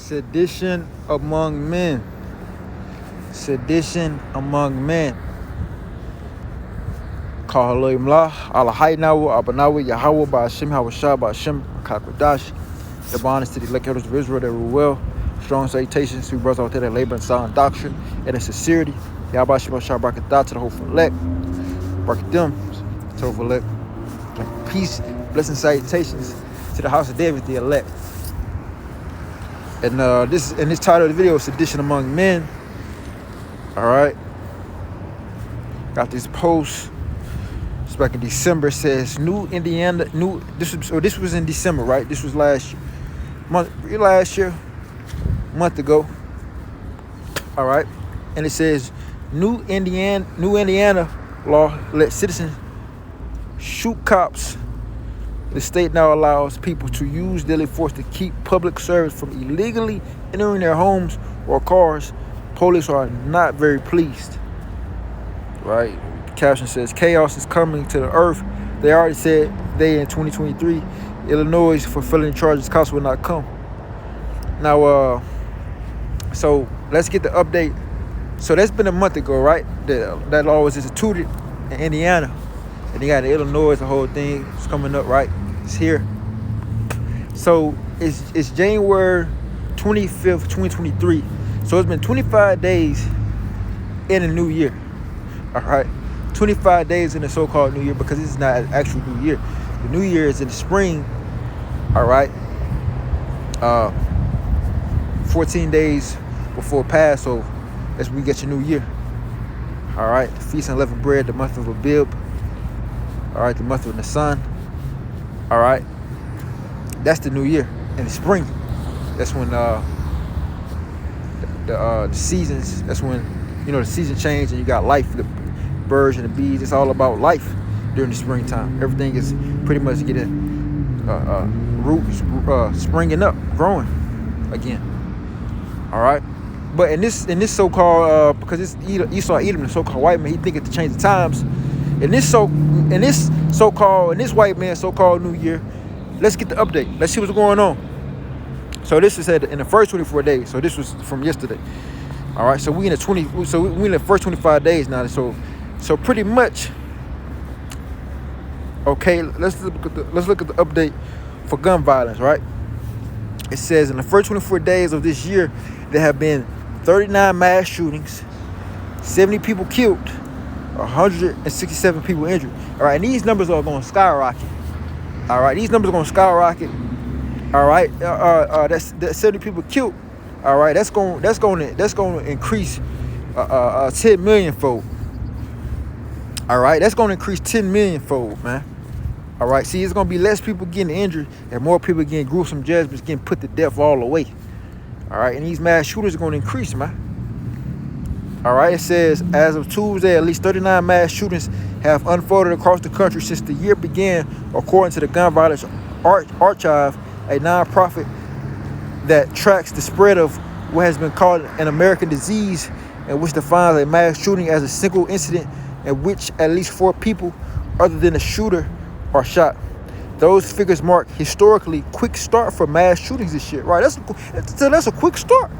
Sedition among men. Sedition among men. Call Allah, Allah Haynawa, Abanawa, Yahweh, Ba'ashim, Hawashah, Ba'ashim, Kakwadash. The bondage to the elect elders of Israel that rule well. Strong salutations to brothers out there that labor in sound doctrine and in sincerity. Yahbashim, Hawashah, Barakadah to the whole elect. Barakadim to the whole elect. Peace, blessing, salutations to the house of David, the elect. And this title of the video is Sedition among men. All right. Got this post. It's back in December. It says New Indiana. This was in December, right? This was last year, month ago. All right. And it says New Indiana law let citizens shoot cops. The state now allows people to use deadly force to keep public servants from illegally entering their homes or cars. Police are not very pleased. Right? The caption says, chaos is coming to the earth. They already said in 2023, Illinois for felony charges, cops will not come. Now, so let's get the update. So that's been a month ago, right? That law was instituted in Indiana. And they got in Illinois, the whole thing is coming up, right? It's here. So it's January 25th, 2023. So it's been 25 days in a new year. All right. 25 days in the so-called new year, because this is not an actual new year. The new year is in the spring. All right. 14 days before Passover. That's when we get your new year. All right. The Feast of Unleavened Bread, the month of Abib. All right, the month of Nisan. All right, that's the new year. In the spring, that's when the seasons. That's when the season change and you got life. The birds and the bees. It's all about life during the springtime. Everything is pretty much getting roots, springing up, growing again. All right, but in this so-called because it's Esau Edom, the so-called white man, he thinking to change the times. In this white man so-called New Year, let's get the update. Let's see what's going on. So this is in the first 24 days. So this was from yesterday. All right. So we in the first 25 days now. So pretty much. Okay. Let's look at the update for gun violence. Right. It says in the first 24 days of this year, there have been 39 mass shootings, 70 people killed, 167 people injured. All right, and these numbers are going to skyrocket. All right, these numbers are going to skyrocket. All right, that's 70 people killed. All right, that's going to increase 10 million fold. All right, that's going to increase 10 million fold, man. All right, see, it's going to be less people getting injured and more people getting gruesome judgments, getting put to death all the way. All right, and these mass shooters are going to increase, man. All right, it says, as of Tuesday, at least 39 mass shootings have unfolded across the country since the year began, according to the Gun Violence Archive, a nonprofit that tracks the spread of what has been called an American disease, and which defines a mass shooting as a single incident in which at least 4 people, other than the shooter, are shot. Those figures mark historically quick start for mass shootings this year. Right, that's a quick start.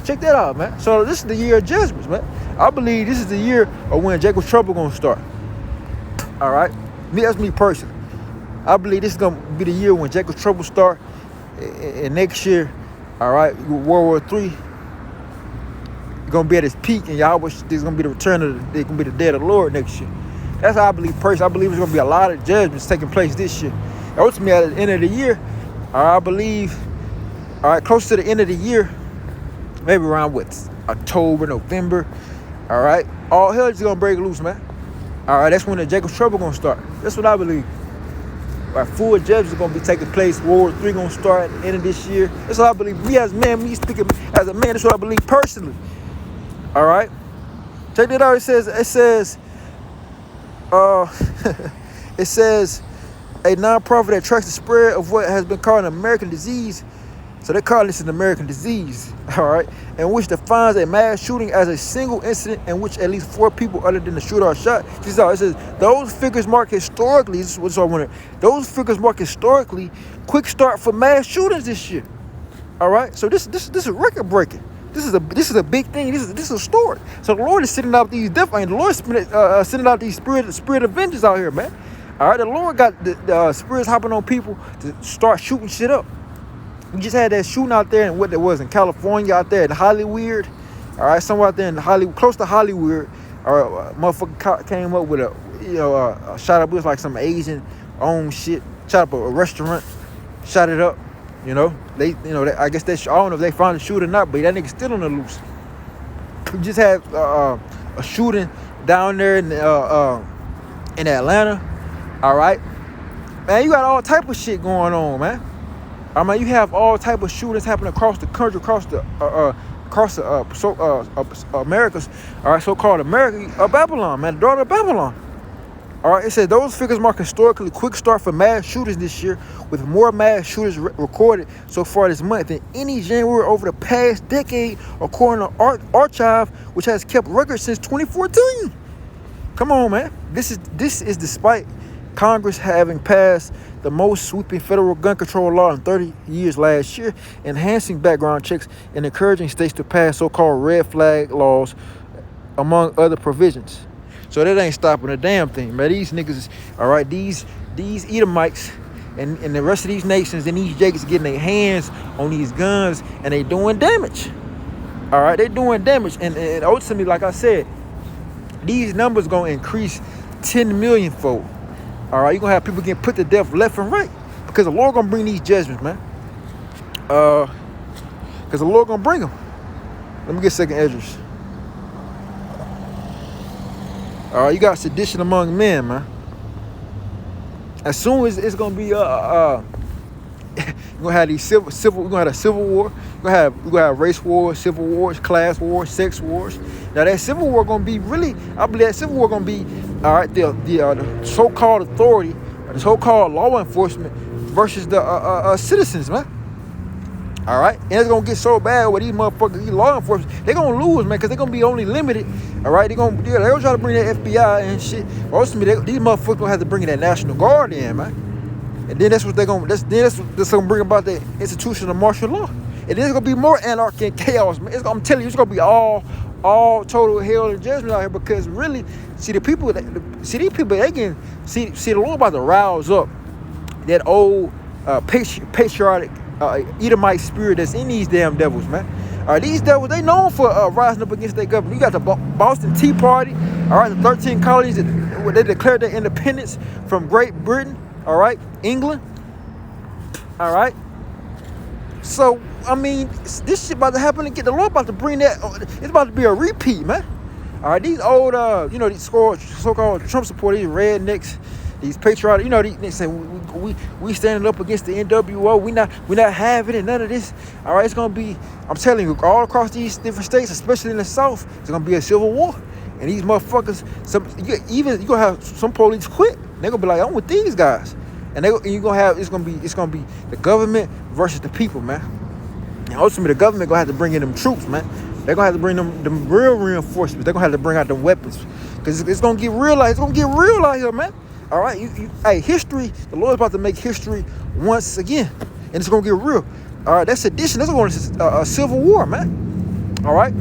Check that out, man. So this is the year of judgments, man. I believe this is the year of when Jacob's trouble gonna start. All right, that's me personally. I believe this is gonna be the year when Jacob's trouble start, and next year, all right, World War III gonna be at its peak, and y'all wish there's gonna be the return of it's gonna be the day of the Lord next year. That's how I believe personally. I believe there's gonna be a lot of judgments taking place this year. Ultimately, at the end of the year, I believe, all right, close to the end of the year. Maybe around October, November. All right. All hell is going to break loose, man. All right. That's when the Jacob's trouble going to start. That's what I believe. All right. Full judgments are going to be taking place. World War III going to start at the end of this year. That's what I believe. Me speaking as a man, that's what I believe personally. All right. Check that out. It says, it says a nonprofit that tracks the spread of what has been called an American disease. So they call this an American disease, all right, in which defines a mass shooting as a single incident in which at least 4 people other than the shooter are shot. This is how it says, those figures mark historically, this is what I wanted, those figures mark historically quick start for mass shootings this year. All right, so this is record breaking. This is a big thing. This is a story. So the Lord is sending out these death angels. The Lord is sending out these spirit of vengeance out here, man. All right, the Lord got the spirits hopping on people to start shooting shit up. We just had that shooting out there in what it was in California, out there in Hollywood. All right, somewhere out there in Hollywood, close to Hollywood. A motherfucker came up with a shot up. It was like some Asian owned shit. Shot up a restaurant, shot it up. You know, I guess I don't know if they found the shooter or not, but that nigga still on the loose. We just had a shooting down there in Atlanta. All right, man, you got all type of shit going on, man. I mean, you have all type of shootings happening across the country, across the Americas. All right, so-called America, Babylon, man, the daughter of Babylon. All right, it says those figures mark historically quick start for mass shootings this year, with more mass shooters recorded so far this month than any January over the past decade, according to Archive, which has kept records since 2014. Come on, man. This is despite Congress having passed the most sweeping federal gun control law in 30 years last year, enhancing background checks and encouraging states to pass so-called red flag laws, among other provisions. So that ain't stopping a damn thing, man. These niggas, all right, these Edomites and the rest of these nations and these jakes getting their hands on these guns and they doing damage. All right, they doing damage. And ultimately, like I said, these numbers going to increase 10 million fold. All right, you're going to have people getting put to death left and right because the Lord going to bring these judgments, man. Because the Lord going to bring them. Let me get second Esdras. All right, you got sedition among men, man. As soon as it's gonna be you're gonna have these we're gonna have a civil war. We're gonna have race wars, civil wars, class wars, sex wars. Now that civil war gonna be really, I believe that civil war gonna be, all right, the so-called authority, the so-called law enforcement versus the citizens, man. All right, and it's gonna get so bad with these motherfuckers, these law enforcement, they're gonna lose, man, because they're gonna be only limited. All right, they're gonna try to bring that FBI and shit. Ultimately, these motherfuckers gonna have to bring in that National Guard in, man. And then that's what they're gonna. That's gonna bring about the institution of martial law. And then it's gonna be more anarchy and chaos, man. I'm telling you, it's gonna be all total hell and judgment out here because really, see these people, they can see the Lord about to rouse up that old patriotic Edomite spirit that's in these damn devils, man. All right, these devils, they known for rising up against their government. You got the Boston Tea Party, all right, the 13 colonies that they declared their independence from Great Britain, all right, England, all right. So, I mean, this shit about to happen again. The Lord about to bring that, it's about to be a repeat, man. All right, these old, these so-called Trump supporters, these rednecks, these patriotic, they say we standing up against the NWO. We not having it. None of this. All right, it's gonna be. I'm telling you, all across these different states, especially in the South, it's gonna be a civil war. And these motherfuckers, you gonna have some police quit. They're gonna be like, I'm with these guys. And you're gonna have it's gonna be the government versus the people, man. And ultimately, the government gonna have to bring in them troops, man. They're gonna have to bring them real reinforcements. They're gonna have to bring out the weapons because it's gonna get real. It's gonna get real out here, man. All right, hey, history, the Lord's about to make history once again, and it's gonna get real. All right, that's sedition. That's going to a civil war, man. All right,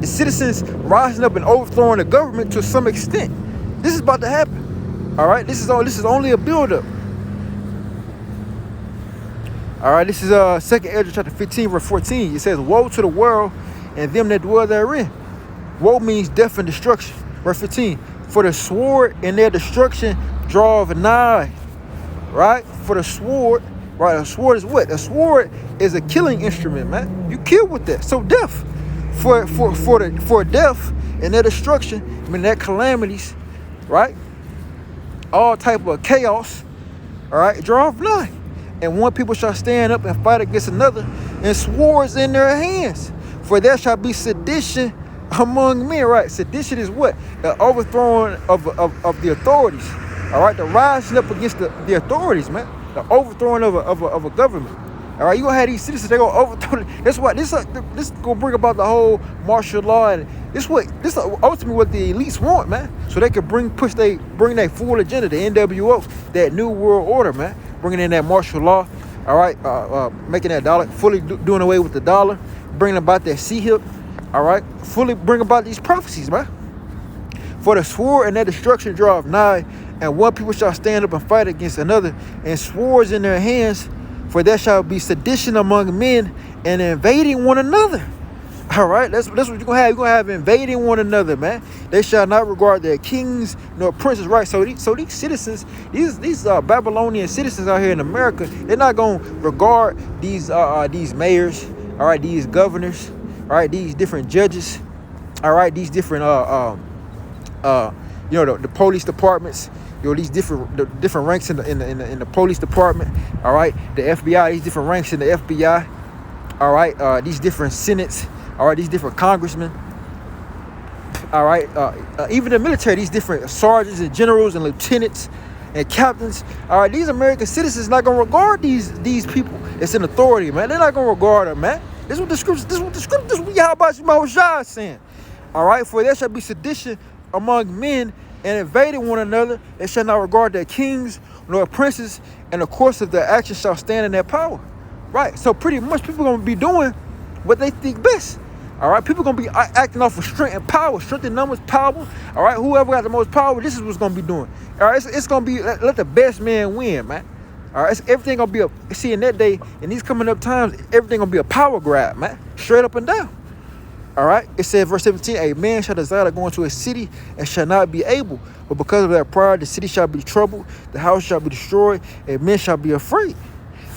the citizens rising up and overthrowing the government to some extent. This is about to happen. All right, this is only a build-up. All right, this is 2nd Esdras chapter 15, verse 14. It says, "Woe to the world and them that dwell therein." Woe means death and destruction. Verse 15. For the sword and their destruction draweth nigh. Right? For the sword, right? A sword is what? A sword is a killing instrument, man. You kill with that. So death. For death and their destruction, I mean their calamities, right? All type of chaos, all right, draweth nigh. And one people shall stand up and fight against another, and swords in their hands. For there shall be sedition among men, right? Sedition is what? The overthrowing of the authorities. All right, the rising up against the authorities, man. The overthrowing of a government. All right, you gonna have these citizens. They gonna overthrow. That's what this gonna bring about the whole martial law, and this ultimately what the elites want, man. So they can bring their full agenda, the NWO, that new world order, man. Bringing in that martial law, all right, making that dollar, fully doing away with the dollar, bringing about that sea hip, all right, fully bring about these prophecies, man. For the sword and their destruction draweth nigh, and one people shall stand up and fight against another, and swords in their hands, for there shall be sedition among men, and invading one another. All right, that's what you're gonna have. You're gonna have invading one another, man. They shall not regard their kings nor princes, right? So these citizens, these Babylonian citizens out here in America, they're not gonna regard these mayors, all right, these governors, all right, these different judges, all right, these different the police departments, these different ranks in the police department, all right, the FBI, these different ranks in the FBI, all right, these different senates, all right, these different congressmen, all right, even the military, these different sergeants and generals and lieutenants and captains, all right, these American citizens not gonna regard these people that's in authority, man. They're not gonna regard them, man. This is what Yahweh Shah is saying, all right. For there shall be sedition among men, and invading one another. They shall not regard their kings nor princes, and the course of their actions shall stand in their power. Right. So pretty much people gonna be doing what they think best. All right. People gonna be acting off of strength and power, strength in numbers, power. All right. Whoever got the most power, this is what's gonna be doing. All right. It's gonna be let the best man win, man. All right. Everything gonna be in that day, in these coming up times, everything gonna be a power grab, man. Straight up and down. All right, it said, verse 17, a man shall desire to go into a city and shall not be able, but because of their pride, the city shall be troubled, the house shall be destroyed, and men shall be afraid.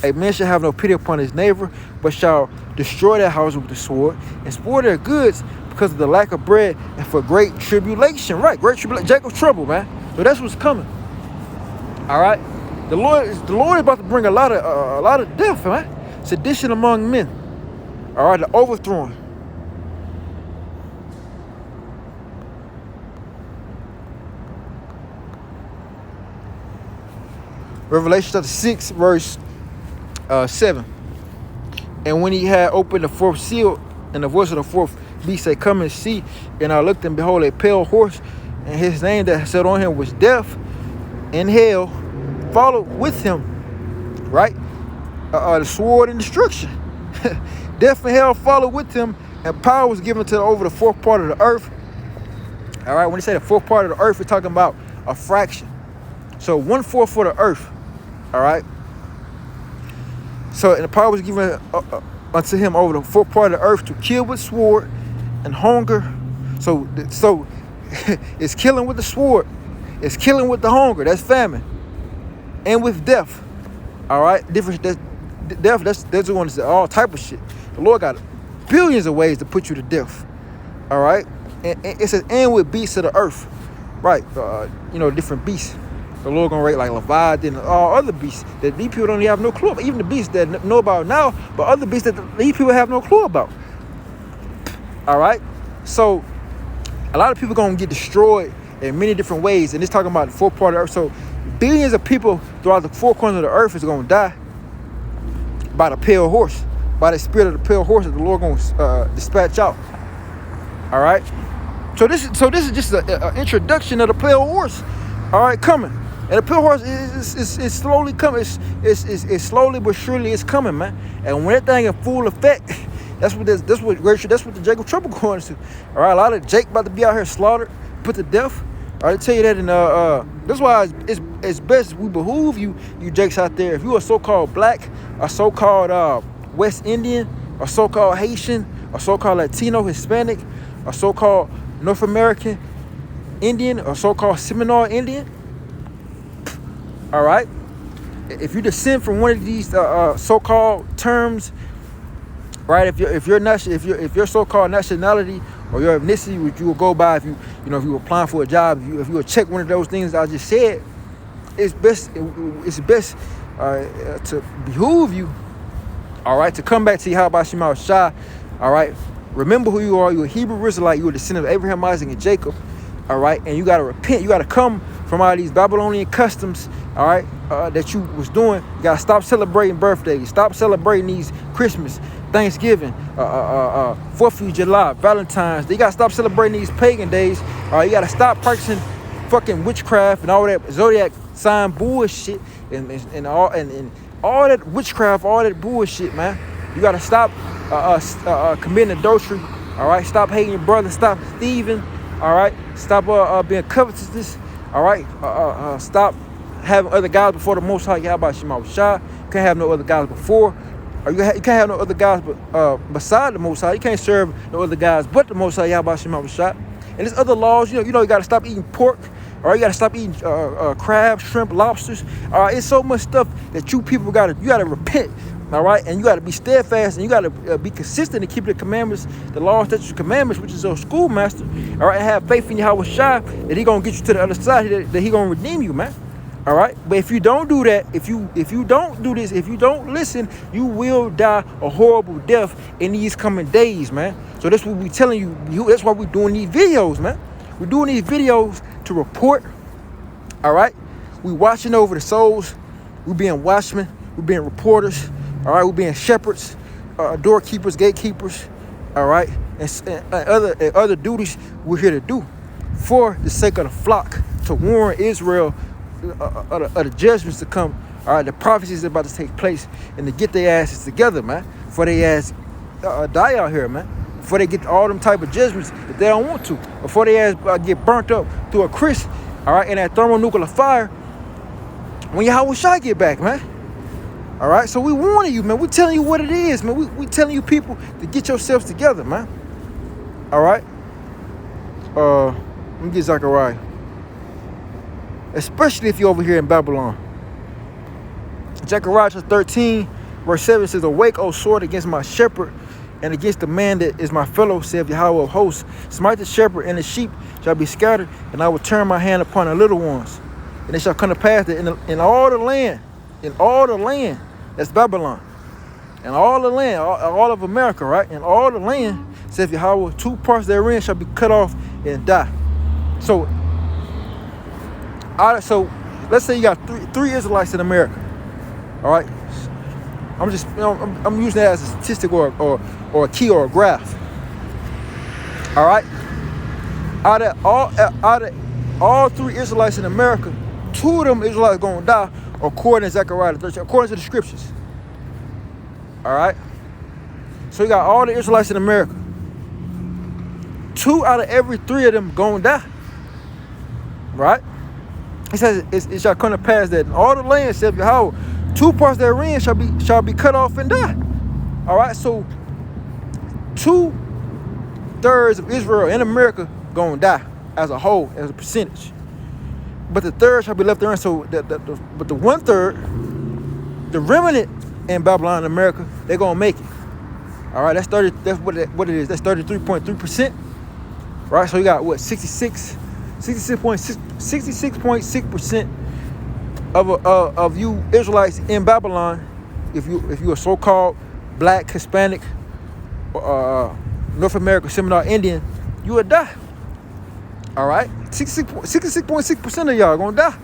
A man shall have no pity upon his neighbor, but shall destroy their house with the sword, and spoil their goods because of the lack of bread and for great tribulation. Right, great tribulation, Jacob's trouble, man. So that's what's coming. All right, the Lord is about to bring a lot of death, man. Sedition among men. All right, the overthrowing. Revelation chapter 6, verse 7. And when he had opened the fourth seal, and the voice of the fourth beast said, come and see. And I looked, and behold, a pale horse, and his name that sat on him was Death, and hell followed with him. Right? The sword and destruction. Death and hell followed with him, and power was given to over the fourth part of the earth. All right, when they say the fourth part of the earth, we're talking about a fraction. So 1/4 for the earth. All right. So and the power was given unto him over the fourth part of the earth to kill with sword and hunger. So it's killing with the sword. It's killing with the hunger. That's famine. And with death. All right. Death. That's the one that's all type of shit. The Lord got billions of ways to put you to death. All right. And it says and with beasts of the earth. Right. Different beasts. The Lord gonna rate like Leviathan and all other beasts that these people don't even have no clue about. Even the beasts that know about now, but other beasts that these people have no clue about. All right? So a lot of people gonna get destroyed in many different ways. And it's talking about the fourth part of the earth. So billions of people throughout the four corners of the earth is gonna die by the pale horse, by the spirit of the pale horse that the Lord gonna dispatch out. All right? So this is just an introduction of the pale horse. All right, coming. And the pale horse is slowly coming. It's slowly but surely it's coming, man. And when that thing in full effect, that's what the Jacob trouble going to. All right, a lot of Jake about to be out here slaughtered, put to death. All right, I tell you that, and that's why it's best we behoove you Jakes out there. If you are so-called black, or so-called West Indian, or so-called Haitian, or so-called Latino, Hispanic, or so-called North American Indian, or so-called Seminole Indian. All right, if you descend from one of these so-called terms, right? If your so-called nationality or your ethnicity, which you will go by, if you were applying for a job, if you will check one of those things I just said, it's best to behoove you, all right, to come back to Yahweh Shah, all right. Remember who you are. You're a Hebrew Israelite. You're a descendant of Abraham, Isaac, and Jacob, all right. And you got to repent. You got to come from all these Babylonian customs, all right, that you was doing. You got to stop celebrating birthdays. Stop celebrating these Christmas, Thanksgiving, 4th of July, Valentine's. You got to stop celebrating these pagan days. All right, you got to stop practicing fucking witchcraft and all that zodiac sign bullshit and all all that witchcraft, all that bullshit, man. You gotta stop committing adultery. All right, stop hating your brother. Stop thieving. All right, stop being covetous. All right, stop having other guys before the Most High Yahweh Shema Shah. You can't have no other guys before. Or you can't have no other guys beside the Most High. You can't serve no other guys but the Most High Yahweh Shema Shah. And there's other laws. You know, you gotta stop eating pork. All right, you gotta stop eating crab, shrimp, lobsters. All right, it's so much stuff that you gotta repent. All right, and you gotta be steadfast, and you gotta be consistent and keep the commandments, the laws, statutes, commandments, which is your schoolmaster. All right, and have faith in Yahweh Shai that He gonna get you to the other side, that He gonna redeem you, man. All right, but if you don't do that, if you don't do this, if you don't listen, you will die a horrible death in these coming days, man. So that's what we telling you. That's why we're doing these videos, man. We're doing these videos to report. All right, we watching over the souls. We being watchmen. We being reporters. All right, we being shepherds, doorkeepers, gatekeepers. All right, and other duties we're here to do for the sake of the flock, to warn Israel of the judgments to come. All right, the prophecies are about to take place, and to get their asses together, man, before they ass die out here, man. Before they get all them type of judgments if they don't want to. Before they ass get burnt up through a crisp, all right, in that thermonuclear fire. When Yahweh Shai get back, man. All right, so we warning you, man. We telling you what it is, man. We telling you people to get yourselves together, man. All right. Let me get Zechariah. Especially if you're over here in Babylon. Zechariah 13, verse 7 says, "Awake, O sword, against my shepherd, and against the man that is my fellow, saith Yahweh of hosts. Smite the shepherd, and the sheep shall be scattered, and I will turn my hand upon the little ones. And it shall come to pass that in all the land, that's Babylon, and all the land, all of America, right? And all the land, saith Yahweh, 2 parts therein shall be cut off and die." So let's say you got three Israelites in America. All right, I'm just I'm using that as a statistic or a key or a graph. All right, out of all 3 Israelites in America, 2 of them Israelites gonna die, according to Zechariah 13, according to the scriptures. All right, so you got all the Israelites in America. 2 out of every 3 of them gonna die. Right? It says it shall come to pass that in all the land, saith Yahweh, 2 parts therein shall be cut off and die. All right, so 2/3 of Israel in America gonna die as a whole, as a percentage. But the third shall be left therein. So but the 1/3, the remnant in Babylon and America, they're gonna make it. All right, that's what it is. That's 33.3%. Right, so you got what, 66.6% of you Israelites in Babylon, if you are so-called black, Hispanic, North American, Seminole Indian, you will die. All right, 66.6% of y'all are gonna die.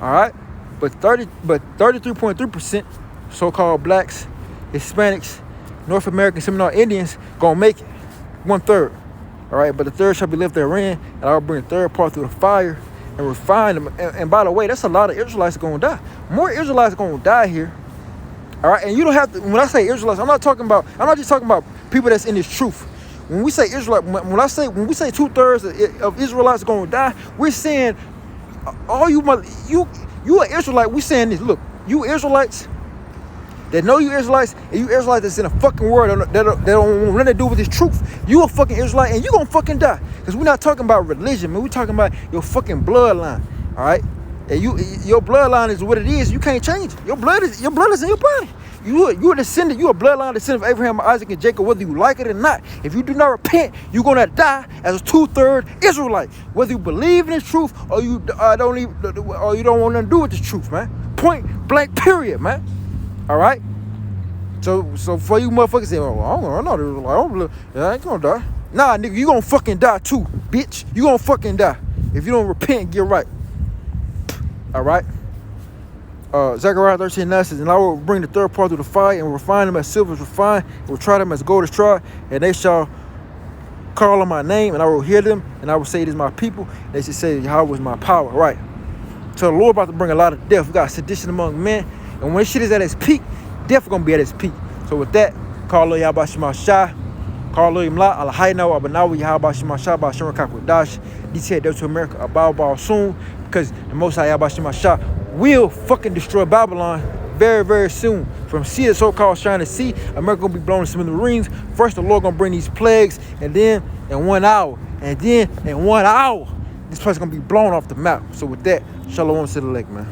All right, but 33.3% so-called blacks, Hispanics, North American, Seminole Indians gonna make it. 1/3. All right, but the third shall be left therein, and I will bring the third part through the fire and refine them. And by the way, that's a lot of Israelites gonna die. More Israelites gonna die here. All right, and you don't have to. When I say Israelites, I'm not just talking about people that's in this truth. When we say Israelite, when we say 2/3 of Israelites are gonna die, we're saying all you an Israelite. We saying this. Look, you Israelites that know you Israelites, and you Israelites that's in a fucking world that don't want nothing to do with this truth. You a fucking Israelite, and you gonna fucking die. Because we're not talking about religion, man. We're talking about your fucking bloodline. All right, and your bloodline is what it is. You can't change it. Your blood is in your body. You a descendant. You a bloodline descendant of Abraham, Isaac, and Jacob, whether you like it or not. If you do not repent, you're gonna die as a 2/3 Israelite. Whether you believe in this truth or you don't want nothing to do with this truth, man. Point blank, period, man. All right. So for you motherfuckers say, "Oh, I'm not Israelite. I ain't gonna die." Nah, nigga, you gonna fucking die too, bitch. You gonna fucking die if you don't repent and get right. All right. Zechariah 13:9 says, "And I will bring the third part through the fire and refine them as silver is refined, and will try them as gold is tried, and they shall call on my name, and I will hear them, and I will say it is my people. And they should say Yahweh is my power." Right. So the Lord about to bring a lot of death. We got sedition among men. And when shit is at its peak, definitely gonna be at its peak. So with that, call Yabashima Shah. Call Imla, Alhaina, Abanawa, Yabashima Shah, Bashima Kakwadash. These head to America about soon, because the Most High Yabashima Shah will fucking destroy Babylon very, very soon. From sea to so-called shining sea, America gonna be blown to smithereens. First, the Lord gonna bring these plagues, and then in 1 hour, and then in 1 hour, this place gonna be blown off the map. So with that, shalom to the lake, man.